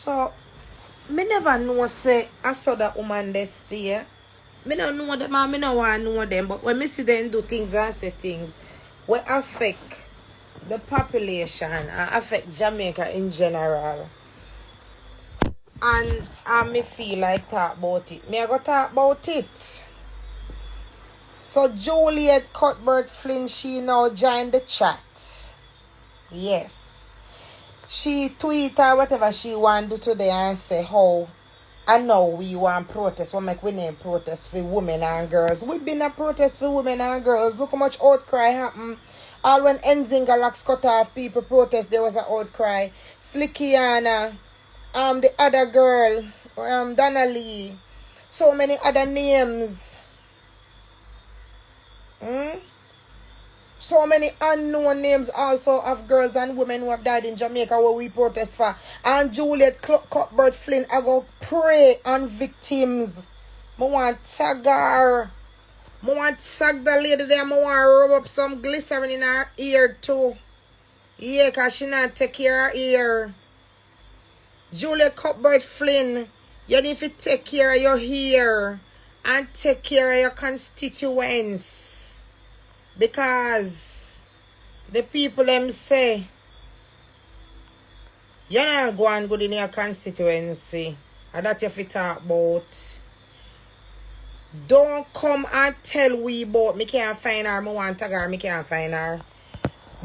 So, me never know say I saw that woman this year. Me don't know them and me no want know them. But when me see them do things and say things will affect the population and affect Jamaica in general. And I me feel like talk about it. Me I go talk about it. So Juliet Cuthbert Flynn, she now joined the chat. Yes. She tweet or whatever she want to do today and say how I know we want protest. We make we name protest for women and girls. We've been a protest for women and girls. Look how much outcry happened. All when Enzinga locks cut off, people protest, there was an outcry. Slickiana, the other girl, Donna Lee, so many other names. So many unknown names also of girls and women who have died in Jamaica where we protest for. And Juliet Cuthbert Flynn, I go pray on victims. I want tag her. I want tag the lady there. I want rub up some glycerin in her ear too. Yeah, because she not take care of her ear. Juliet Cuthbert Flynn, you need to take care of your hair and take care of your constituents. Because the people them say you're not going good in your constituency. And that you have to talk about. Don't come and tell we about me can't find her, me want tag her, me can't find her.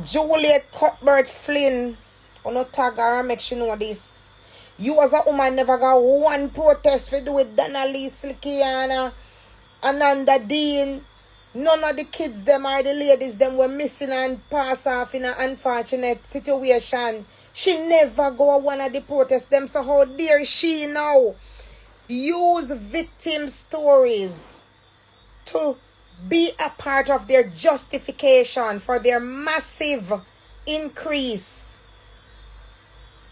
Juliet Cuthbert Flynn, I not tag her and make she know this. You as a woman never got one protest for do with Donna Lee, Slickiana, Ananda Dean. None of the kids them or the ladies them were missing and pass off in an unfortunate situation. She never go one of the protests them. So how dare she now use victim stories to be a part of their justification for their massive increase.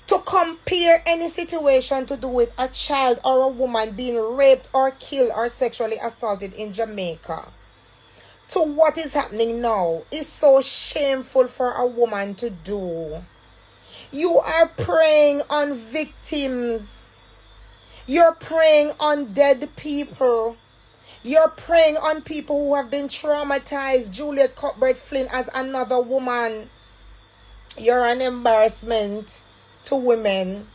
To compare any situation to do with a child or a woman being raped or killed or sexually assaulted in Jamaica to what is happening now is so shameful for a woman to do. You are preying on victims. You're preying on dead people. You're preying on people who have been traumatized. Juliet Cuthbert Flynn as another woman. You're an embarrassment to women.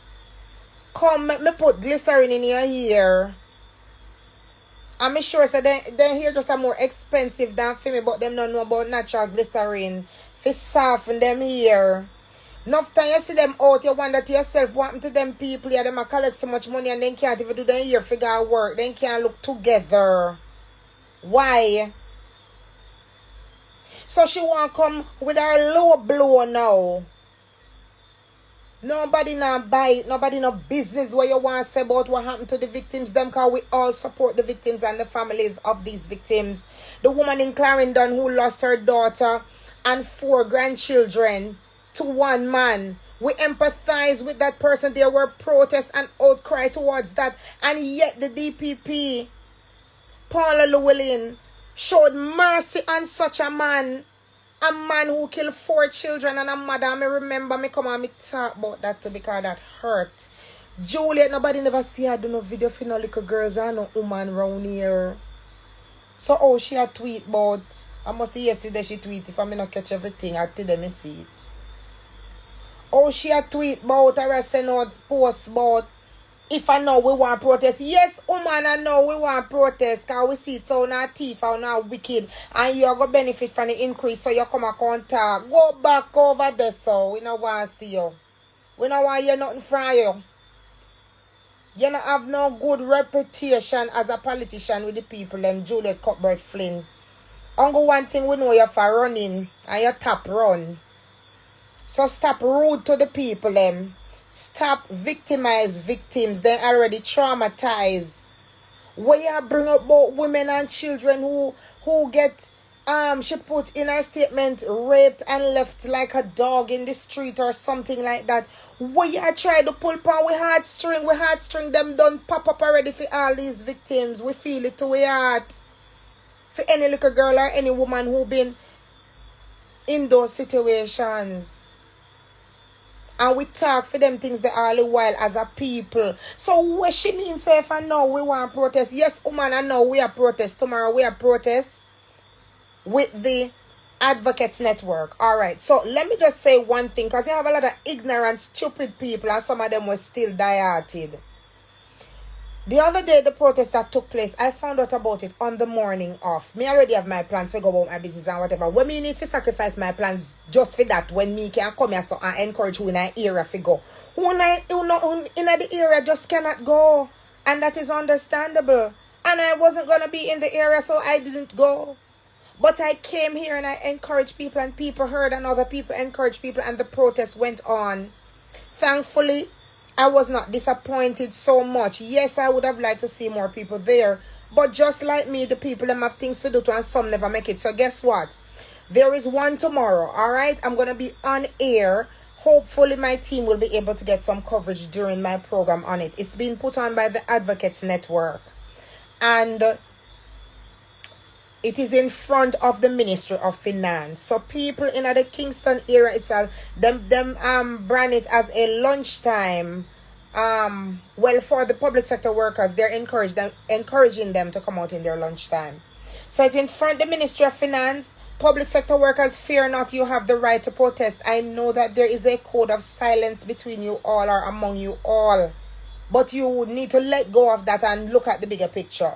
Come, let me put glycerin in your ear. I'm sure so they here just are more expensive than for me, but them don't know about natural glycerin. For soften them here. Enough time you see them out, you wonder to yourself what happened to them people here. Them a collect so much money and then can't even do their ear figure work. Then can't look together. Why? So she want come with her low blow now. Nobody not buy it. Nobody no business what you want to say about what happened to the victims. Them because we all support the victims and the families of these victims. The woman in Clarendon who lost her daughter and 4 grandchildren to one man. We empathize with that person. There were protests and outcry towards that. And yet the DPP, Paula Llewellyn, showed mercy on such a man. A man who killed 4 children and a mother. I remember me come and me talk about that too because that hurt. Juliet, nobody never see her do no video for no little girls and no woman round here. So oh, she a tweet about. I must see yesterday she tweet. If I may not catch everything, I tell them I see it. Oh, she a tweet about her I send out posts about if I know we want protest. Yes, woman, I know we want protest because we see it so now thief or now wicked and you're going to benefit from the increase so you come and contact. Go back over there so we don't want to see you. We don't want to hear nothing from you. You don't have no good reputation as a politician with the people them Juliet Cuthbert Flynn. Only one thing we know you're for running and you top run. So stop rude to the people them. Stop victimize victims. They're already traumatized. Where you bring up about women and children who get she put in her statement raped and left like a dog in the street or something like that. Where you try to pull upon we heartstring them done pop up already for all these victims. We feel it to we heart. For any little girl or any woman who been in those situations. And we talk for them things the all the while as a people. So what she means say if I know we want protest? Yes, woman, I know we are protest. Tomorrow we are protest with the Advocates Network. Alright, so let me just say one thing, because you have a lot of ignorant, stupid people, and some of them were still die-hearted. The other day, the protest that took place, I found out about it on the morning of. Me already have my plans to go about my business and whatever. When me need to sacrifice my plans just for that, when me can come here so and encourage who in an area to go. Who in the area just cannot go. And that is understandable. And I wasn't going to be in the area, so I didn't go. But I came here and I encouraged people, and people heard, and other people encouraged people, and the protest went on. Thankfully, I was not disappointed so much. Yes, I would have liked to see more people there. But just like me, the people them have things to do too, and some never make it. So guess what? There is one tomorrow, alright? I'm going to be on air. Hopefully my team will be able to get some coverage during my program on it. It's been put on by the Advocates Network. And it is in front of the Ministry of Finance. So people in the Kingston area itself, them brand it as a lunchtime. Well, for the public sector workers, they're encouraging them to come out in their lunchtime. So it's in front of the Ministry of Finance. Public sector workers, fear not, you have the right to protest. I know that there is a code of silence between you all or among you all. But you need to let go of that and look at the bigger picture.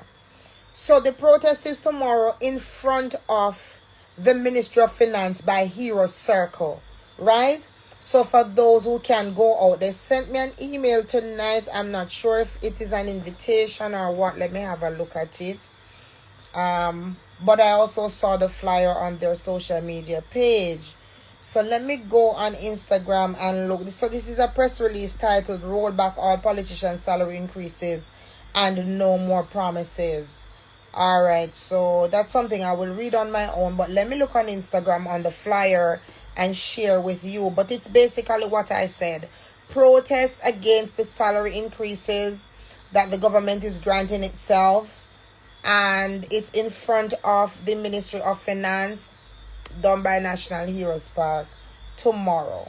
So the protest is tomorrow in front of the Ministry of Finance by Hero Circle, right? So for those who can go out, they sent me an email tonight. I'm not sure if it is an invitation or what. Let me have a look at it. But I also saw the flyer on their social media page. So let me go on Instagram and look. So this is a press release titled "Roll Back All Politicians' Salary Increases and No More Promises." Alright, so that's something I will read on my own, but let me look on Instagram on the flyer and share with you. But it's basically what I said. Protest against the salary increases that the government is granting itself. And it's in front of the Ministry of Finance, done by National Heroes Park, tomorrow.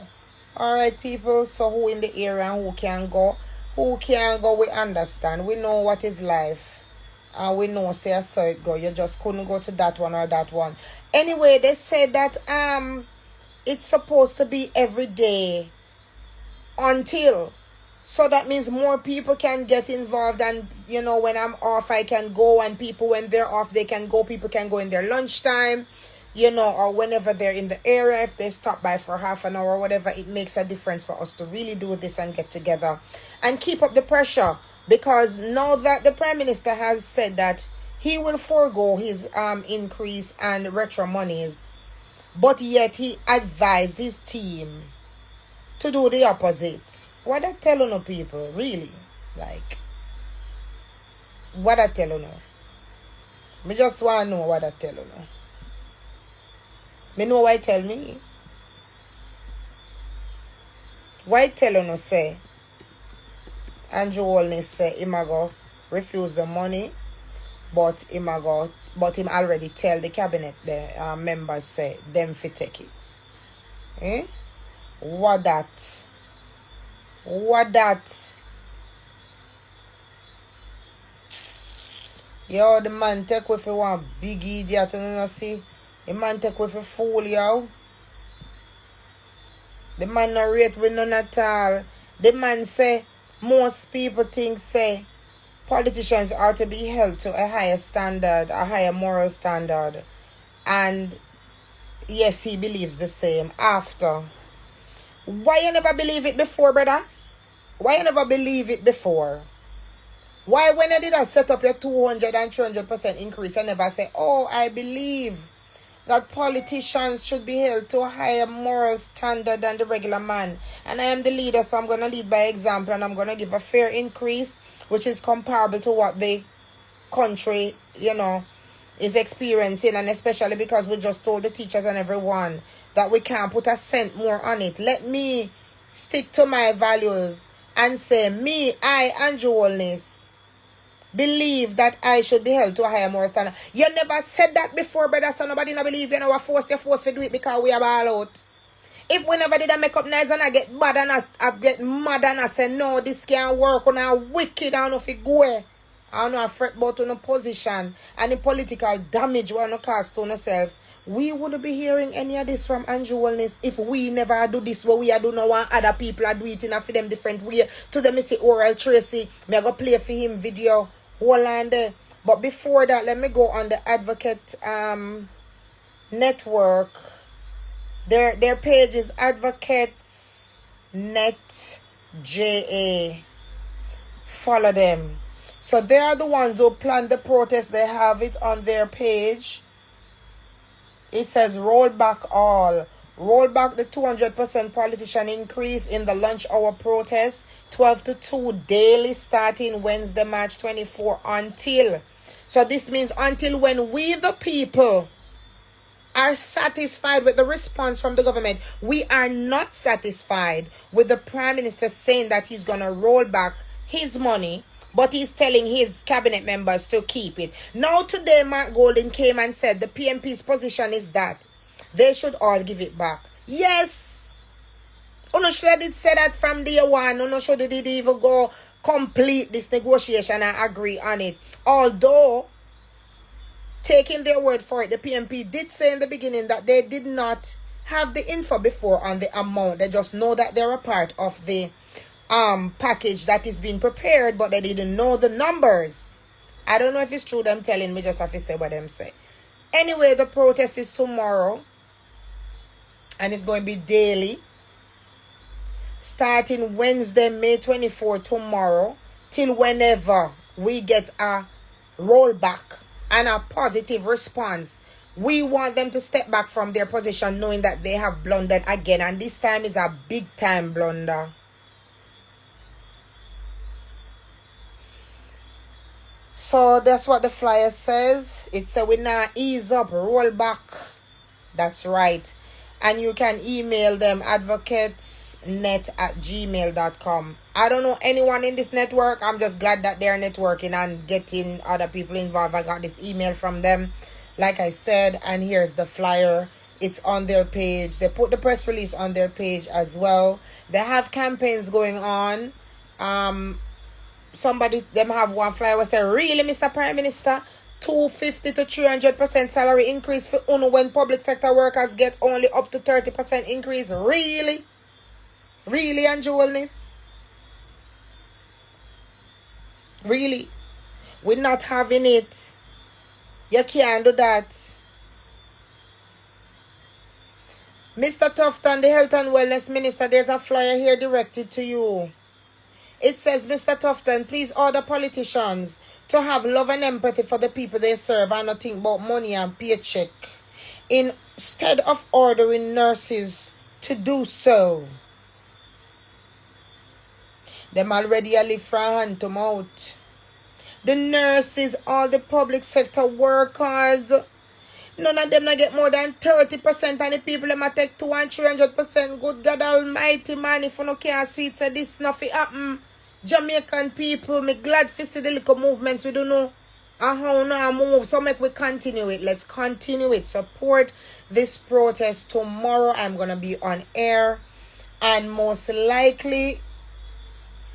Alright, people, so who in the area and who can go? Who can go, we understand. We know what is life. And we know, say, I saw it go. You just couldn't go to that one or that one. Anyway, they said that it's supposed to be every day until. So that means more people can get involved. And, you know, when I'm off, I can go. And people, when they're off, they can go. People can go in their lunchtime, you know, or whenever they're in the area. If they stop by for half an hour or whatever, it makes a difference for us to really do this and get together and keep up the pressure. Because now that the Prime Minister has said that he will forego his increase and retro monies, but yet he advised his team to do the opposite. What I tell you, people, really? Like, what I tell you? Me just want to know what I tell you. Me know what I tell me. What I tell you say, Andrew Holness say him go refuse the money, but him already tell the cabinet the members say them fi take it. What that? Yo, the man take with one big idiot, you know, see? The man take with a fool, yo. The man not rate with none at all. The man say, most people think, say, politicians are to be held to a higher standard, a higher moral standard. And yes, he believes the same after. Why you never believe it before, brother? Why you never believe it before? Why when you did set up your 200 and 300% increase, you never say, oh, I believe that politicians should be held to a higher moral standard than the regular man. And I am the leader, so I'm going to lead by example, and I'm going to give a fair increase, which is comparable to what the country, you know, is experiencing. And especially because we just told the teachers and everyone that we can't put a cent more on it. Let me stick to my values and say, Andrew Holness, believe that I should be held to a higher moral standard. You never said that before, brother, so nobody not believe you know what force to do it because we are all out. If whenever did I make up nice and I get bad and I get mad and I say no, this can't work and I wicked and if it go, I don't know I fret about on a position and the political damage we want to cause to ourselves. We wouldn't be hearing any of this from Andrew Wellness if we never do this what we are doing now and other people are doing it in a for them different way. To them, I say Oral Tracy, me I go play for him video, hold on there. But before that, let me go on the Advocate network. Their page is Advocates Net JA. Follow them. So they are the ones who plan the protest. They have it on their page. It says roll back all. Roll back the 200% politician increase in the lunch hour protest. 12 to 2 daily starting Wednesday, March 24 until. So this means until when we the people are satisfied with the response from the government. We are not satisfied with the Prime Minister saying that he's going to roll back his money, but he's telling his cabinet members to keep it. Now today, Mark Golden came and said the PMP's position is that they should all give it back. Yes. Uno should did say that from day one. Uno should did even go complete this negotiation and agree on it. Although, taking their word for it, the PMP did say in the beginning that they did not have the info before on the amount. They just know that they're a part of the package that is being prepared, but they didn't know the numbers. I don't know if it's true them telling me, just have to say what them say. Anyway, the protest is tomorrow and it's going to be daily starting Wednesday, May 24 tomorrow till whenever we get a rollback and a positive response. We want them to step back from their position knowing that they have blundered again, and this time is a big time blunder. So that's what the flyer says. It says we now ease up, roll back. That's right. And you can email them advocatesnet@gmail.com. I don't know anyone in this network. I'm just glad that they're networking and getting other people involved. I got this email from them, like I said, and here's the flyer. It's on their page. They put the press release on their page as well. They have campaigns going on. Somebody them have one flyer where say, really, Mr. Prime Minister, 250 to 300% salary increase for UNO when public sector workers get only up to 30% increase. Really? Really, Andrew Wellness? Really? We're not having it. You can't do that. Mr. Tufton, the Health and Wellness Minister, there's a flyer here directed to you. It says, Mr. Tufton, please order politicians to have love and empathy for the people they serve and not think about money and paycheck, instead of ordering nurses to do so. Them already a live from hand to mouth. The nurses, all the public sector workers, none of them not get more than 30%, and the people them take 200 and 300%. Good God Almighty, man, if you no can't see it, say this nothing happen. Jamaican people, me glad to see the little movements we don't know how now move. So make we continue it. Let's continue it. Support this protest tomorrow. I'm gonna be on air, and most likely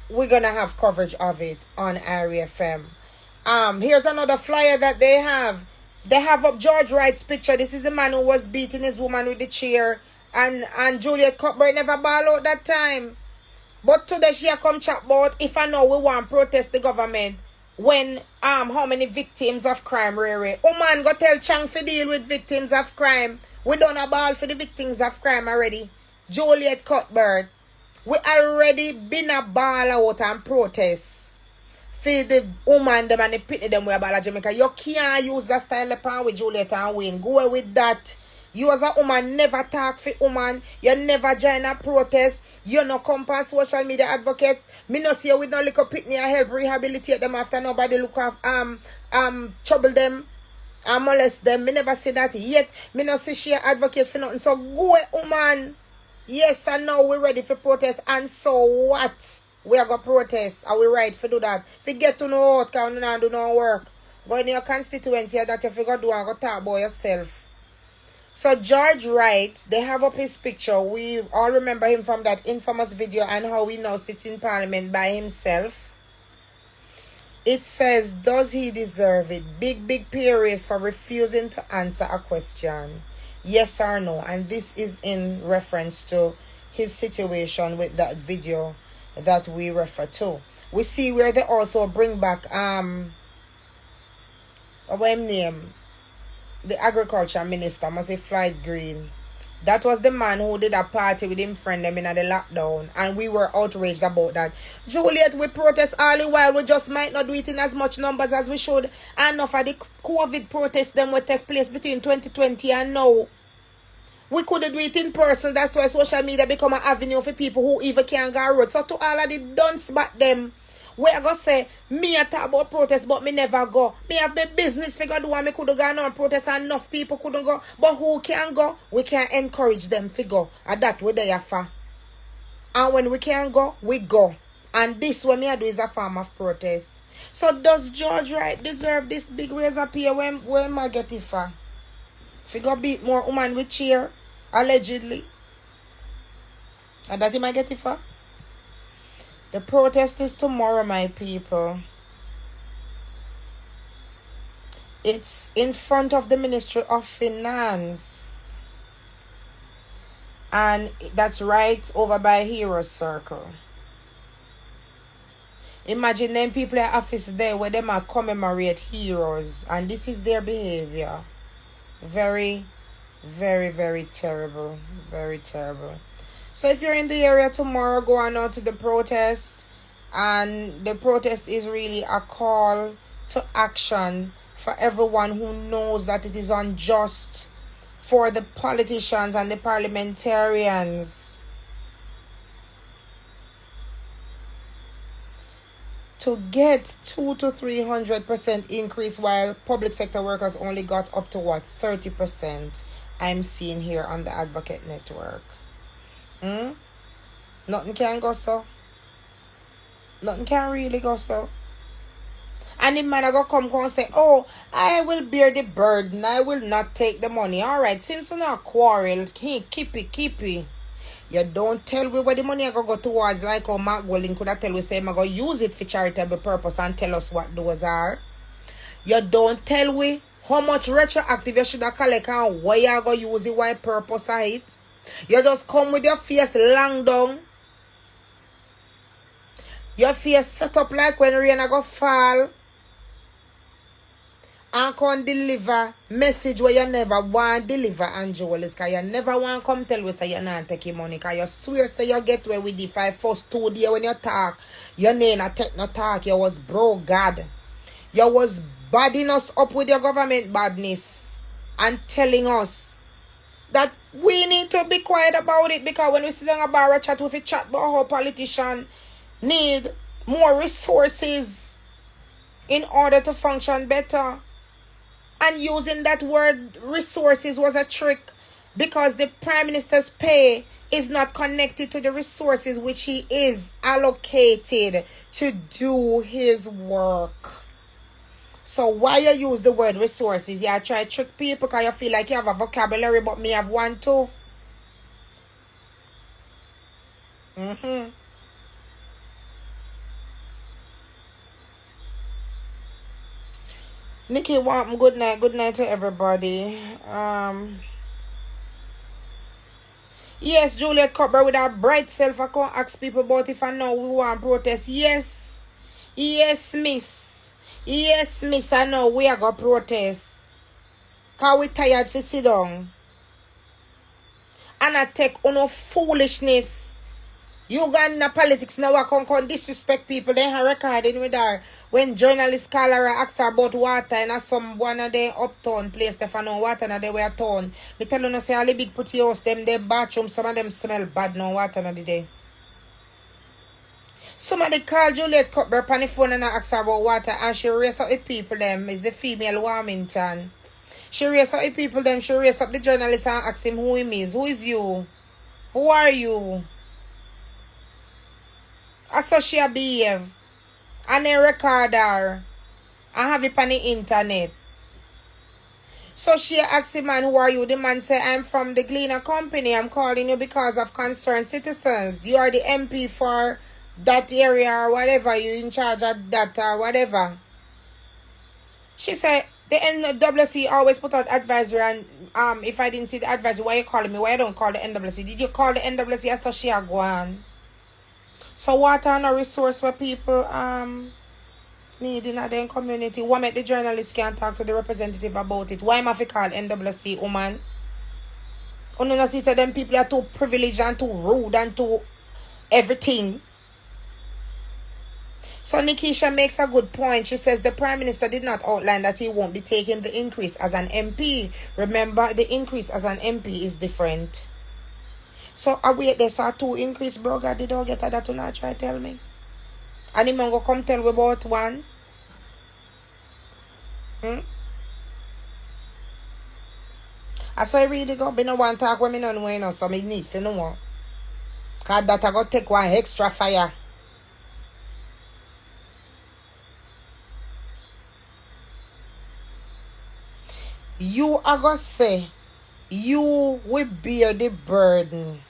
we're gonna have coverage of it on Area FM. Here's another flyer that they have. They have up George Wright's picture. This is the man who was beating his woman with the chair, and Juliet Cuthbert never ball out that time. But today she come chat about if I know we want to protest the government when how many victims of crime really. Oh man, go tell Chang to deal with victims of crime. We done a ball for the victims of crime already. Juliet Cuthbert. We already been a ball out and protest for the woman them and the pity them we about Jamaica. You can't use that style upon with Juliet and Wayne. Go with that. You as a woman never talk for woman. You never join a protest. You no come on social media advocate. Me no see you with no little pitney and help rehabilitate them after nobody look off trouble them and molest them. Me never see that yet. Me no see she advocate for nothing. So go woman. Yes, and now we ready for protest. And so what? We are going to protest. Are we right for do that? If you get to know what can you do no work. Go in your constituency that you figure do and go talk about yourself. So George Wright, they have up his picture. We all remember him from that infamous video and how he now sits in parliament by himself. It says, does he deserve it? Big period for refusing to answer a question. Yes or no? And this is in reference to his situation with that video that we refer to. We see where they also bring back what name? The agriculture minister, must say Floyd Green. That was the man who did a party with him friend them in the lockdown. And we were outraged about that. Juliet, we protest all the while. We just might not do it in as much numbers as we should. And enough of the COVID protests them will take place between 2020 and now. We couldn't do it in person. That's why social media become an avenue for people who even can't go road. So to all of the dunce back them, we are going to say, me a talk about protest, but me never go. Me have my business figure do and me could go on protest and enough people couldn't go. But who can go? We can encourage them to go. And that we there for. And when we can go, we go. And this what me I do is a form of protest. So does George Wright deserve this big raise up here when I get it for? Figure beat more woman with cheer, allegedly. And that he might get it for? The protest is tomorrow, my people. It's in front of the Ministry of Finance. And that's right over by Hero Circle. Imagine them people at office there where them are commemorate heroes. And this is their behavior. Very, very terrible. Very terrible. So if you're in the area tomorrow, go on out to the protest. And the protest is really a call to action for everyone who knows that it is unjust for the politicians and the parliamentarians to get 200 to 300% increase while public sector workers only got up to 30%. I'm seeing here on the Advocate Network. Nothing can go so. Nothing can really go so. And the man go come and say, oh, I will bear the burden. I will not take the money. Alright, since we not quarrel, keep it. You don't tell me where the money I go towards, like how Mark Golding could have tell we say I'm going to use it for charitable purpose and tell us what those are. You don't tell we how much retroactive you should have collect and why you going to use it, what purpose of it. You just come with your face long down. Your face set up like when rain a go fall. And come deliver message where you never want to deliver, Angelis. Because you never want to come tell us say you not taking money. Because you swear say you get where with the 5 first 2 days when you talk. You not take no talk. You was bro God. You was badding us up with your government badness. And telling us that we need to be quiet about it, because when we sit down about a chat with a chat about how politicians need more resources in order to function better. And using that word resources was a trick, because the Prime Minister's pay is not connected to the resources which he is allocated to do his work. So why you use the word resources? You try to trick people because you feel like you have a vocabulary, but me have one too. Nikki, good night to everybody. Yes, Juliet Cuthbert with her bright self, I can't ask people about if I know we want protest. Yes, miss. Yes, miss, I know we are going to protest. Because we tired to sit down. And I take no foolishness. Uganda politics now I can disrespect people. They have recording with her. When journalists call her ask her about water and some one of the uptown place they found no water and they were town. Me tell you say all the big pretty house them their bathroom, some of them smell bad no water na the day. Somebody called Juliet Cuthbert on the phone and asked her about water, and she raised up the people them. Is the female Warmington. She raised up the people them. She raised up the journalist and asked him who he is. Who is you? Who are you? I saw she behave. And they record her. I have it on the internet. So she asked the man, who are you? The man said, I'm from the Gleaner Company. I'm calling you because of concerned citizens. You are the MP for that area or whatever. You're in charge of that or whatever. She said, the NWC always put out advisory, and if I didn't see the advisory, why you calling me? Why you don't call the NWC? Did you call the NWC so she go on? So what are the resource where people need in their community? Why make the journalists can't talk to the representative about it? Why am I call NWC woman? You know, see that them people are too privileged and too rude and too everything. So Nikisha makes a good point. She says the Prime Minister did not outline that he won't be taking the increase as an MP. Remember, the increase as an MP is different. So I wait there, so 2 increase, bro. God, did all get that to not try tell me. And him go come tell we about 1. I say really go, be no one talk with me no know, you know, so me need to know. Cause that I go take 1 extra fire. You are going to say, you will bear the burden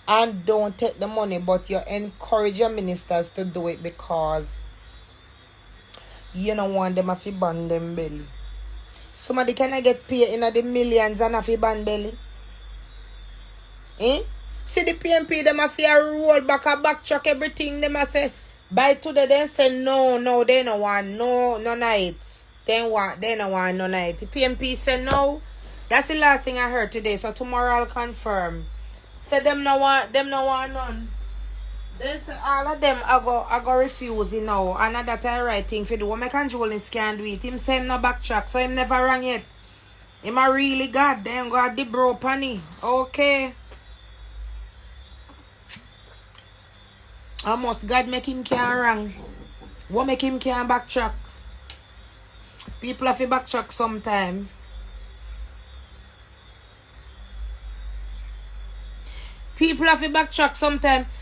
and don't take the money, but you encourage your ministers to do it because you don't want them to ban them belly. Somebody can get paid in the millions and have ban belly. Eh? See the PMP, them have to roll back a backtrack everything. Them have say, by today, they say, no, they don't want no nights. They don't want no night. The PMP said no. That's the last thing I heard today. So tomorrow I'll confirm. Say them no want none. They say all of them I go refuse, you know. And that I right thing for the woman can Juliet can't do it. Him say him no backtrack, so him never rang yet. Him a really God. They ain't got the bro panny. Okay. Almost God make him can't rang. What make him can't backtrack? People have to backtrack sometime.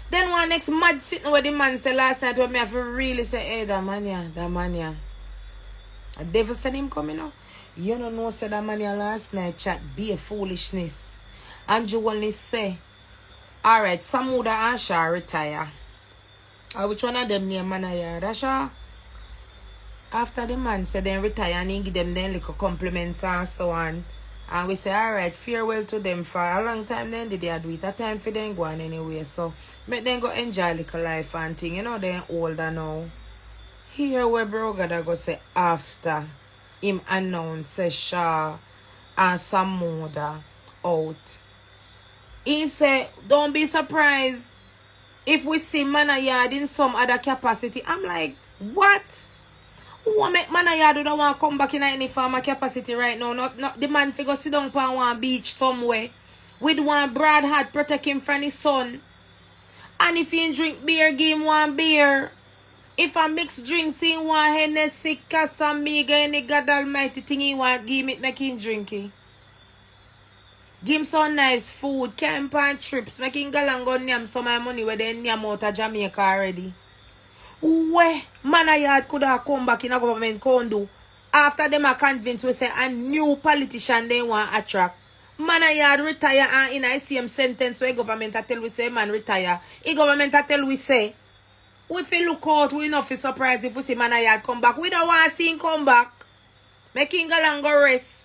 Then one next mad sitting where the man said last night when me have to really say, hey, that man ya. The devil said him coming out. You don't know, said that man ya last night chat be a foolishness. And you only say, alright, Samuda and Shah retire. Which one of them near man ya? That's Shah. After the man said then retire and he give them then little compliments and so on. And we say, alright, farewell to them for a long time then did they do it. A time for them go on anyway. So make them go enjoy little life and thing. You know they're older now. Here where bro gotta go say after him announce say Shah and Samuda out. He said, don't be surprised if we see Manayard in some other capacity. I'm like, what? Who make Manayard who don't want to come back in any farmer capacity right now? Not the man figure sit down on one beach somewhere with one broad hat protect him from his son. And if he drink beer, give him one beer. If I mix drinks, he want Hennessy, Casamiga, any God Almighty thing he want, give him, make him drink it. Give him some nice food, camp and trips, make him go and go nyam some of money where they nyam out of Jamaica already. Where Manayard could have come back in a government condo after them are convinced we say a new politician they want attract. Manayard retire and in a same sentence where government tell we say man retire. In government tell we say we feel look out, we not feel surprised if we see Manayard come back. We don't want to see him come back. Make him go and go rest.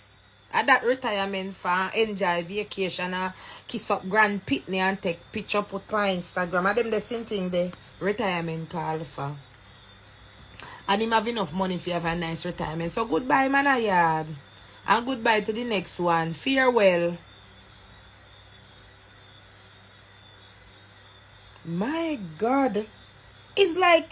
At that retirement for enjoy vacation and kiss up Grand Pitney and take picture put on Instagram. And them the same thing there. Retirement call for. And him have enough money if you have a nice retirement. So goodbye Manayard. And goodbye to the next one. Farewell. My God. It's like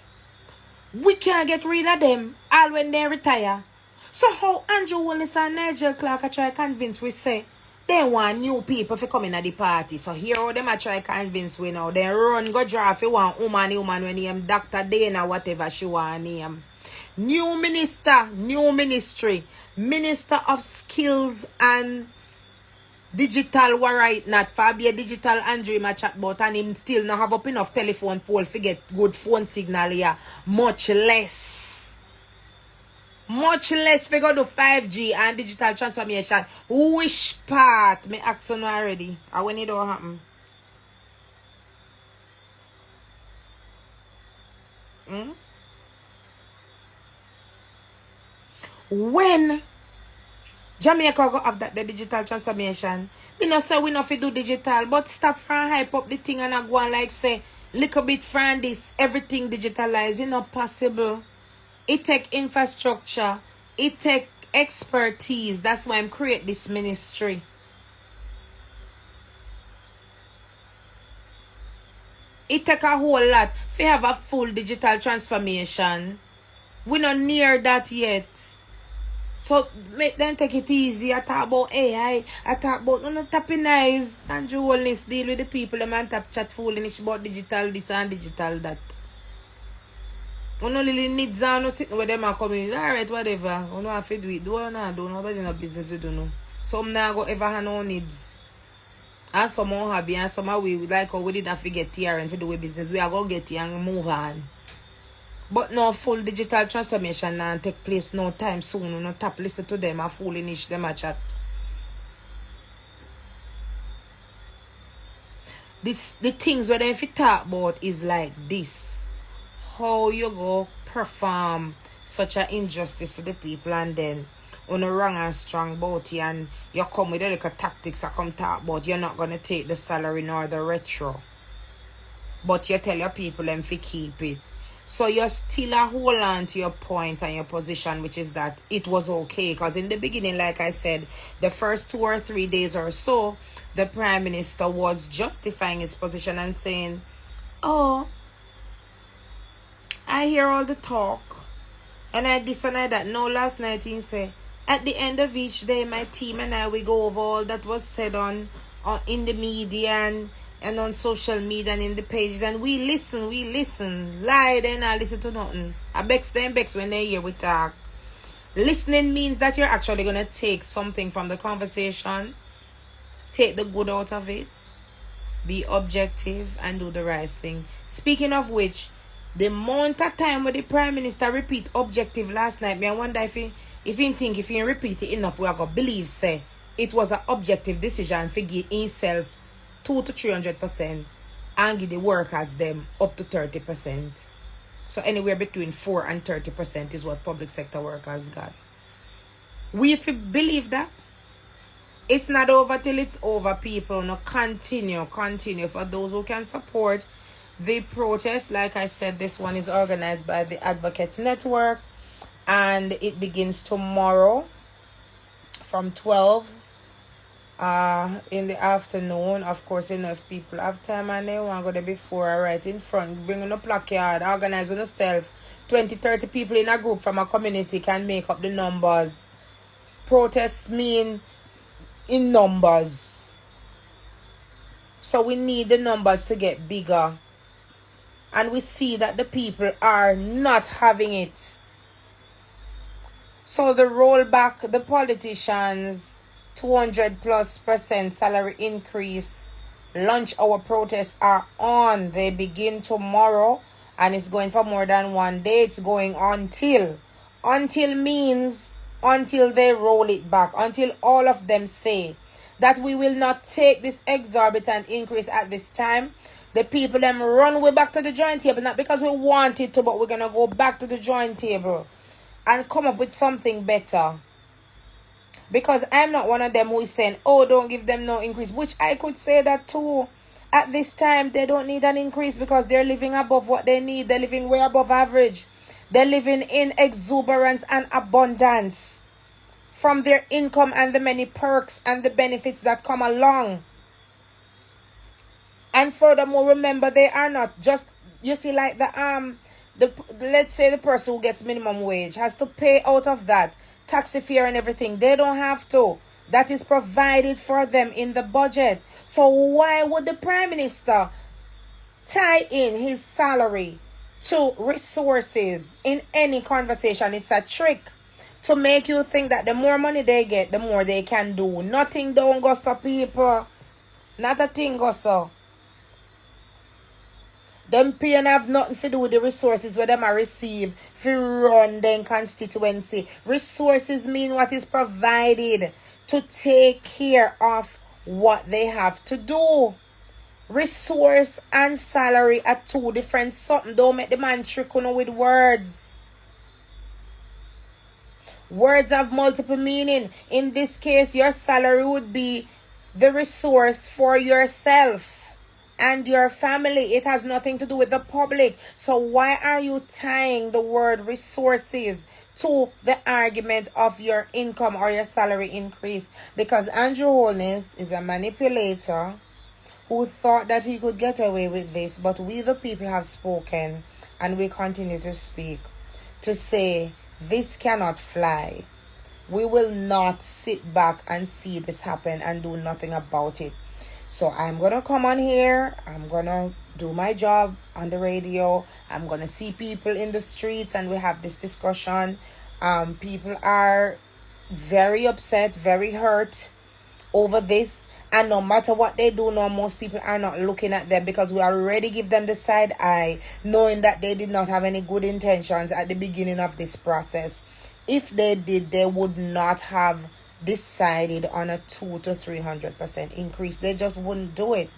we can't get rid of them all when they retire. So how Andrew Wallace and Nigel Clark are try to convince we say they want new people to come in at the party. So here how them are try to convince we now. They run go draft for one woman when name Dr. Dana whatever she want name. New minister, new ministry, minister of skills and digital right not for be a digital Andrew my chat about and him still not have up enough telephone pole to get good phone signal here. Much less Much less we go to 5G and digital transformation. Which part? Me ask you already. And when it don't happen? When Jamaica go have that the digital transformation, we not say we not fi do digital, but stop from hype up the thing and I go on like say little bit from this everything digitalized. It's not possible. It take infrastructure, it take expertise. That's why I'm create this ministry. It take a whole lot if you have a full digital transformation. We're not near that yet. So make them take it easy. I talk about AI. I talk about no tapping eyes. Andrew Holness deal with the people. Them and tap chat foolish about digital this and digital that. We no really need to no sitting with them and coming. Alright, whatever. We no have to do it. Do not do nobody no business we don't know. Some now go ever have no needs. And some more happy and some we like how we did not forget here and for do business. We are going to get here and move on. But no full digital transformation and take place no time soon. No tap listen to them and foolish them a chat. The things where they if you talk about is like this. How you go perform such an injustice to the people and then on a wrong and strong about you and you come with a little tactics I come talk about. You're not gonna take the salary nor the retro. But you tell your people them to keep it. So you're still a hold on to your point and your position, which is that it was okay. Because in the beginning, like I said, the first 2 or 3 days or so, the Prime Minister was justifying his position and saying, oh, I hear all the talk. And I this and I that. No, last night he said, at the end of each day, my team and I, we go over all that was said on in the media and on social media and in the pages, and we listen. Lie, they not listen to nothing. I bex when they hear we talk. Listening means that you're actually gonna take something from the conversation, take the good out of it, be objective and do the right thing. Speaking of which, the amount of time when the Prime Minister repeat objective last night, me I wonder if he repeat it enough, we are gonna believe say it was an objective decision for give himself 200 to 300% and give the workers them up to 30%. So anywhere between 4 and 30% is what public sector workers got. We if you believe that, it's not over till it's over, people. No, continue for those who can support the protest. Like I said, this one is organized by the Advocates Network and it begins tomorrow from 12 in the afternoon. Of course, you know, if people have time and they want to go there before, right in front, bring in a placard, organize on yourself. 20-30 people in a group from a community can make up the numbers. Protests mean in numbers, so we need the numbers to get bigger, and we see that the people are not having it. So the rollback, the politicians, 200+% salary increase, lunch hour protests are on. They begin tomorrow and it's going for more than 1 day. It's going until means until they roll it back, until all of them say that we will not take this exorbitant increase at this time. The people them run way back to the drawing table, not because we want it to, but we're gonna go back to the drawing table and come up with something better. Because I'm not one of them who is saying, oh, don't give them no increase, which I could say that too. At this time, they don't need an increase because they're living above what they need. They're living way above average. They're living in exuberance and abundance from their income and the many perks and the benefits that come along. And furthermore, remember, they are not just, you see, like let's say the person who gets minimum wage has to pay out of that taxi fare and everything. They don't have to. That is provided for them in the budget. So why would the Prime Minister tie in his salary to resources in any conversation? It's a trick to make you think that the more money they get, the more they can do. Nothing don't go so, people. Not a thing go so. Them pay and have nothing to do with the resources where them are receive for run their constituency. Resources mean what is provided to take care of what they have to do. Resource and salary are two different something. Don't make the man trick on with words. Words have multiple meaning. In this case, your salary would be the resource for yourself and your family. It has nothing to do with the public. So why are you tying the word resources to the argument of your income or your salary increase? Because Andrew Holness is a manipulator who thought that he could get away with this. But we the people have spoken, and we continue to speak, to say this cannot fly. We will not sit back and see this happen and do nothing about it. So I'm going to come on here. I'm going to do my job on the radio. I'm going to see people in the streets and we have this discussion. People are very upset, very hurt over this. And no matter what they do now, most people are not looking at them because we already give them the side eye, knowing that they did not have any good intentions at the beginning of this process. If they did, they would not have decided on a 200 to 300% increase. They just wouldn't do it.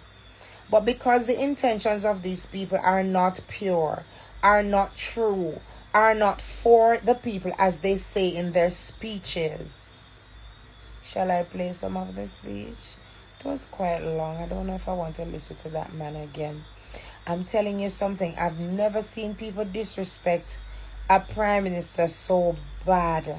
But because the intentions of these people are not pure, are not true, are not for the people, as they say in their speeches. Shall I play some of the speech? It was quite long. I don't know if I want to listen to that man again. I'm telling you something. I've never seen people disrespect a prime minister so bad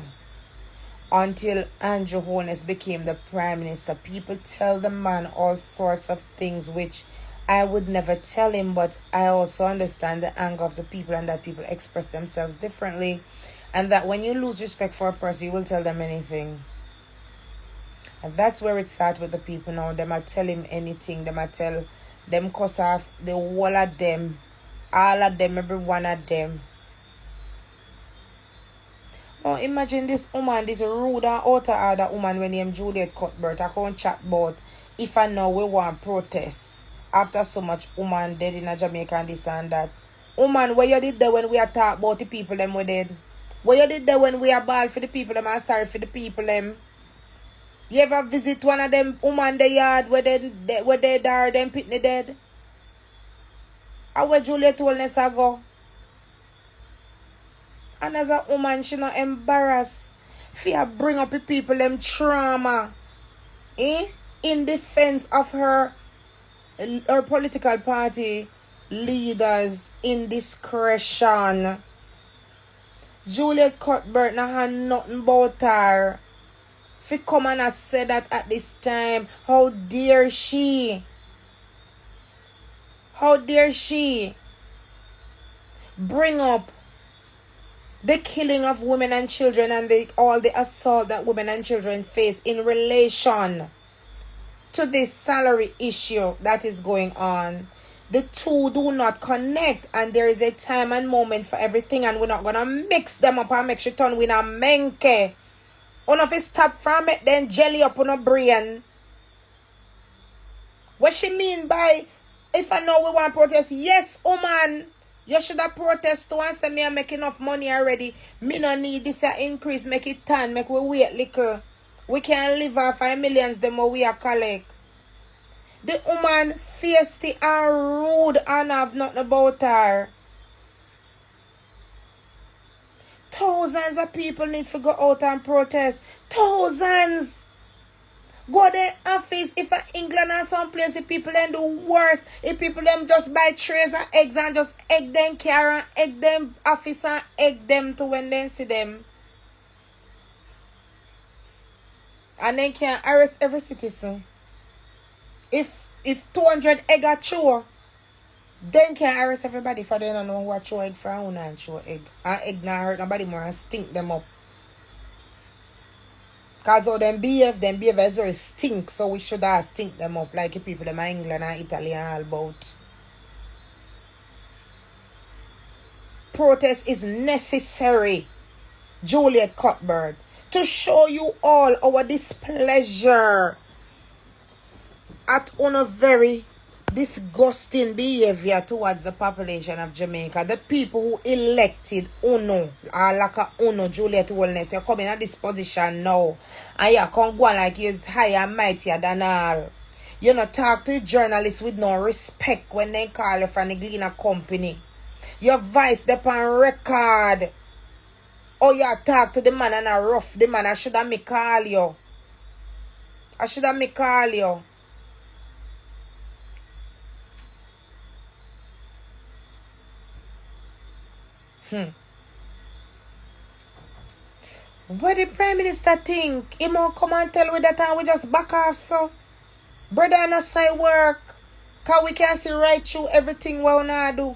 until Andrew Holness became the prime minister. People tell the man all sorts of things which I would never tell him, but I also understand the anger of the people and that people express themselves differently, and that when you lose respect for a person, you will tell them anything. And that's where it starts with the people now. They might tell him anything. They might tell them cuss off the whole of them, all of them, every one of them. Now imagine this woman, this rude and out of order woman when named Juliet Cuthbert. I can't chat about if I know we want protest after so much woman dead in a Jamaica and this and that. Woman, what you did there when we are talk about the people them we did? What you did there when we are ball for the people them and sorry for the people them? You ever visit one of them woman the yard where they die, them pitney dead? How where Juliet Holness go? And as a woman, she not embarrassed. Fear bring up the people them trauma. In defense of her political party leaders indiscretion. Juliet Cuthbert not had nothing about her. If you come and say that at this time, how dare she? How dare she bring up the killing of women and children and all the assault that women and children face in relation to this salary issue that is going on? The two do not connect, and there is a time and moment for everything, and we're not gonna mix them up and make sure turn with a menke. One of it stop from it, then jelly up on a brain. What she mean by, if I know we want protest? Yes, woman, you should have protest too and say me I make enough money already. Me no need this increase, make it 10, make we wait little. We can live off our millions the more we are collect. The woman feisty and rude and have nothing about her. Thousands of people need to go out and protest. Thousands. Go to the office. If England or some place, if people then do worse. If people them just buy trays of eggs and just egg them car and egg them office and egg them to when they see them. And then can arrest every citizen. If 200 egg are true, then can arrest everybody for they don't know what show egg for and not show egg. And egg not hurt nobody more and stink them up. Because how them behave is very stink. So we should have stink them up like the people in England and Italy and all about. Protest is necessary, Juliet Cuthbert, to show you all our displeasure at on a very disgusting behavior towards the population of Jamaica. The people who elected Uno, like a Uno, Juliet Wellness, you're coming at this position now. And you can't go on like you're higher and mightier than all. You not talk to journalists with no respect when they call you from the Gleaner Company. Your voice up on record. Or you talk to the man and a rough the man. I should have me call you. What the Prime Minister think? He won't come and tell we that and we just back off so? Brother on a side work. Cause we can see right through everything we wanna do.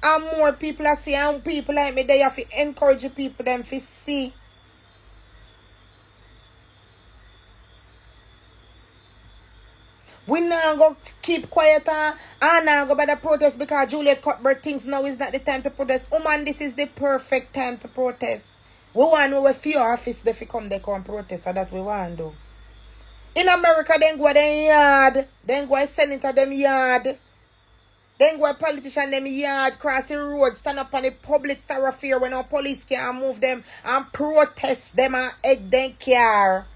And more people are see and people like me, they have to encourage the people them to see. We now go keep quiet and now go by the protest because Juliet Cuthbert thinks now is not the time to protest. Oh man, this is the perfect time to protest. We want to know if your office they come protest, so that we want to do. In America, then go them yard, then go senator them yard, then go politician them yard, cross the road, stand up on the public thoroughfare when our police can't move them and protest them and egg them car.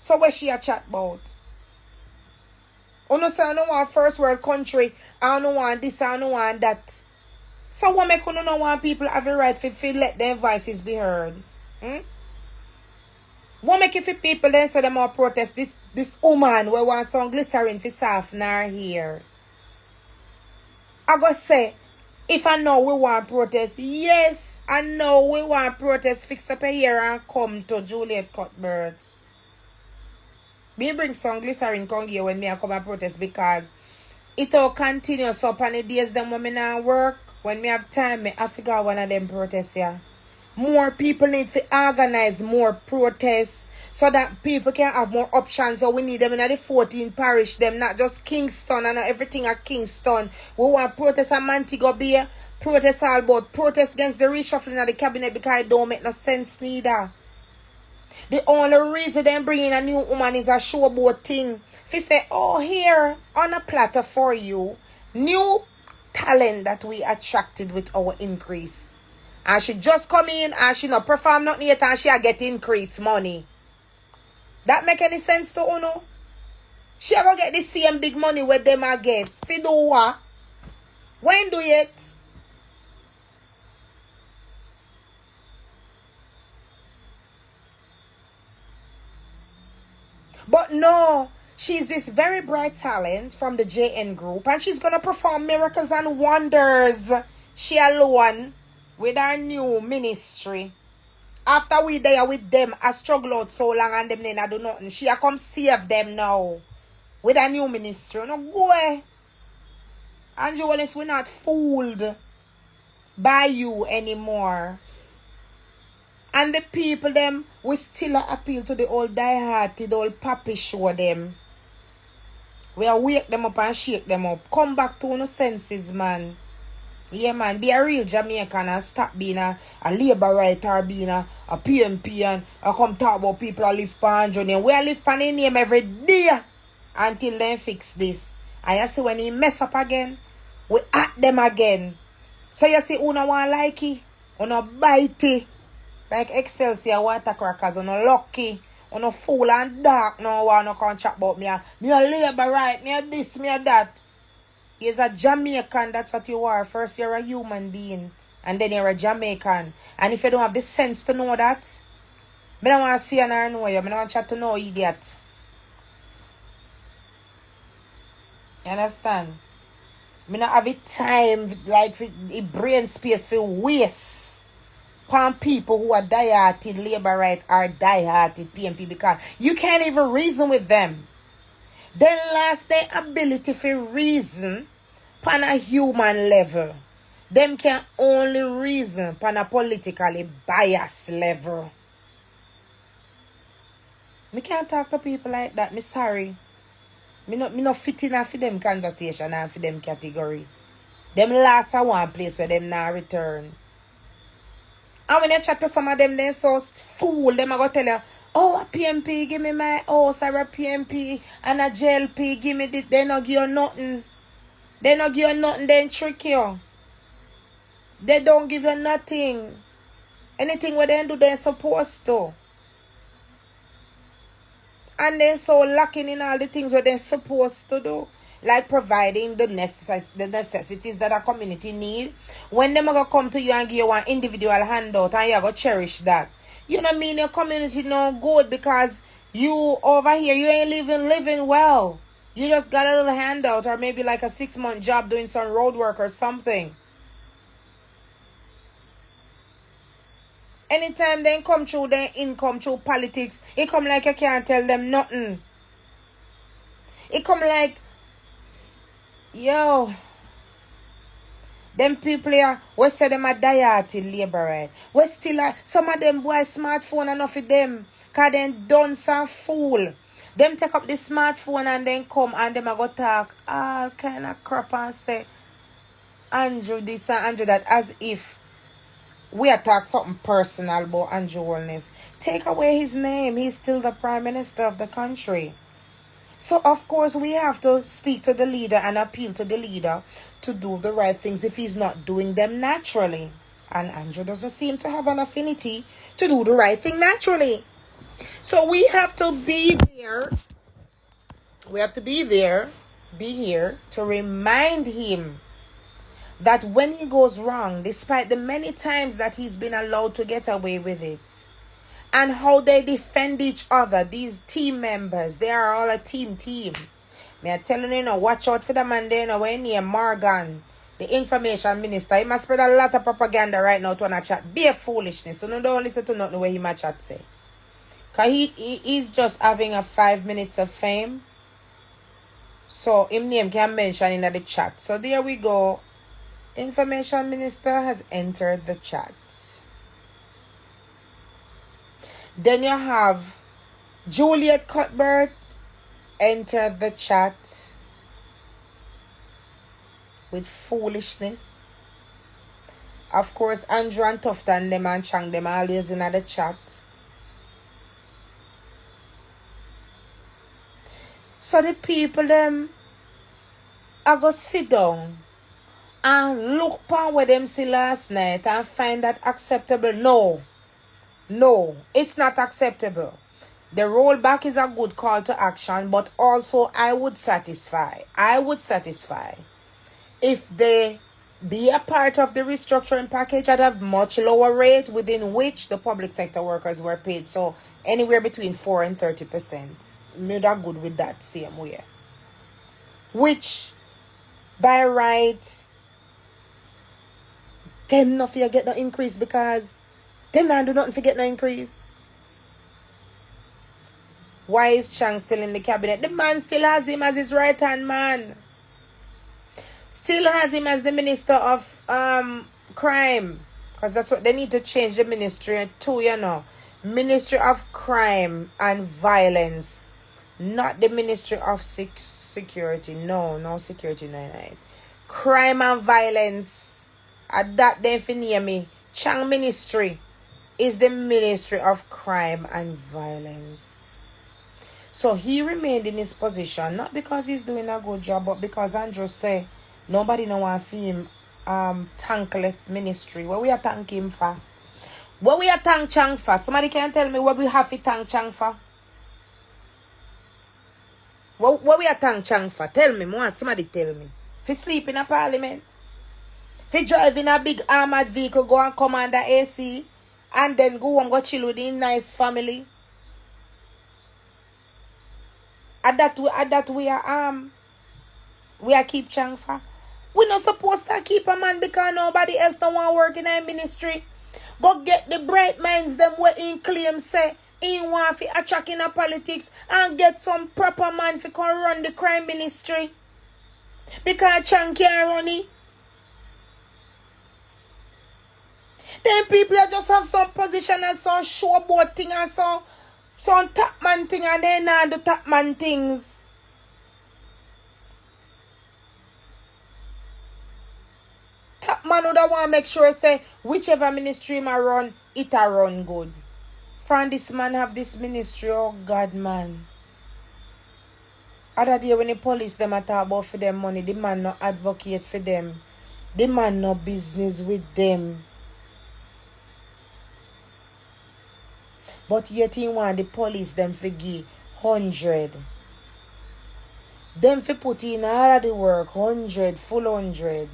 So what she a chat about? Oh no, say I don't want first world country, I don't want this, I don't want that. So what make you don't want people have the right to let their voices be heard? What make if people then say them all protest this woman we want some glycerin for soften her hair? I go say, if I know we want protest, yes, I know we want protest, fix up a hair and come to Juliet Cuthbert. Me bring some glycerin come here when me come and protest because it all continues up on the days them when me not work. When me have time, me I figure one of them protests here. More people need to organize more protests so that people can have more options. So we need them in the 14 parish, them not just Kingston and everything at Kingston. We want protest at Montego Bay, protest all about protest against the reshuffling of the cabinet because it don't make no sense neither. The only reason they bring in a new woman is a showboat thing. If you say, oh, here on a platter for you, new talent that we attracted with our increase. And she just come in and she not perform nothing yet and she a get increased money. That make any sense to Uno? She a go get the same big money where them a get. Fi do what? When do it? But no, she's this very bright talent from the JN group and she's gonna perform miracles and wonders. She alone with her new ministry. After we there with them, I struggle out so long and them then I do nothing. She a come save them now with her new ministry. No go away. And Jonas, we're not fooled by you anymore. And the people them, we still appeal to the old die-hearted old pappy show them. We are wake them up and shake them up. Come back to no senses, man. Yeah, man. Be a real Jamaican and stop being a labor writer, being a PMP and come talk about people who live for 100 name. We live for their name every day until they fix this. And you see when he mess up again, we at them again. So you see, who no want like it, who no bite it. Like Excelsior water crackers, who no lucky, who no fool and dark, no one no can chat about me. Me a labor right, me a this, me a that. You're a Jamaican, that's what you are. First you're a human being, and then you're a Jamaican. And if you don't have the sense to know that, I don't want to see and know you. I don't want to chat to no idiot. You understand? I don't have the time, like the brain space for waste. Upon people who are die-hearted labor right or die-hearted PMP because you can't even reason with them. They lost their ability for reason on a human level. Them can only reason on a politically biased level. Me can't talk to people like that. Me sorry. Me not fit in for them conversation and for them category. Them last a one place where them now return. And when you chat to some of them, they're so fool. Them are going to tell you, Oh, a PMP, give me my house, or a PMP, and a JLP, give me this. They not give you nothing. They not give you nothing, then trick you. They don't give you nothing. Anything what they do, they're supposed to. And they're so lacking in all the things what they're supposed to do. Like providing the necessities that a community need. When them are going to come to you and give you an individual handout and you're going to cherish that. You know what I mean? Your community no good because you over here, you ain't living well. You just got a little handout or maybe like a 6-month job doing some road work or something. Anytime they come through their income through politics, it come like you can't tell them nothing. It come like, yo, them people here, we say them a dieting labor, right? We still some of them boy smartphone enough of them. Cause them done some fool. Them take up the smartphone and then come and them a go talk all kind of crap and say Andrew this and Andrew that, as if we attack something personal about Andrew Holness. Take away his name. He's still the Prime Minister of the country. So, of course, we have to speak to the leader and appeal to the leader to do the right things if he's not doing them naturally. And Andrew doesn't seem to have an affinity to do the right thing naturally. So, we have to be there. We have to be here to remind him that when he goes wrong, despite the many times that he's been allowed to get away with it, and how they defend each other, these team members, they are all a team. Me are telling you, watch out for the man there, when near Morgan, the information minister. He must spread a lot of propaganda right now to a chat. Be a foolishness. So no, don't listen to nothing where he might chat say. Because he's just having a 5 minutes of fame. So him name can mention in the chat. So there we go. Information Minister has entered the chat. Then you have Juliet Cuthbert entered the chat with foolishness. Of course, Andrew and Tufton them and Chang them always in the chat. So the people them are going to sit down and look upon what them see last night and find that acceptable. No, it's not acceptable. The rollback is a good call to action, but also I would satisfy if they be a part of the restructuring package at a much lower rate within which the public sector workers were paid. So anywhere between 4 and 30%. Made are good with that same way. Which by right, them not fear get no increase because them not do nothing for get no increase. Why is Chang still in the cabinet? The man still has him as his right hand man. Still has him as the minister of crime. Because that's what they need to change the ministry to, you know. Ministry of Crime and Violence. Not the Ministry of Security. No security, no. Crime and Violence. That they name me. Chang Ministry is the Ministry of Crime and Violence. So he remained in his position, not because he's doing a good job, but because Andrew say nobody know want for him thankless ministry. What we are thank him for? What we are thank Chang for? Somebody can tell me what we have to thank Chang for? What we are thank Chang for? Tell me, somebody tell me. For sleep in a parliament? For driving a big armored vehicle, go and command the AC, and then go and go chill with the nice family? At that we are keep Chang for. We not supposed to keep a man because nobody else don't want to work in our ministry. Go get the bright minds them where in claim say in want to attract in a politics and get some proper man to come run the crime ministry. Because Chang can't run it. Then people just have some position and some showboat thing and some top man thing and they not do top man things. Top man would want to make sure say whichever ministry I run, it a run good. From this man have this ministry, oh God, man. Other day when the police them a talk about for them money, the man no advocate for them. The man no business with them. But yet he want the police them for give 100. Them for put in all of the work, 100, full 100.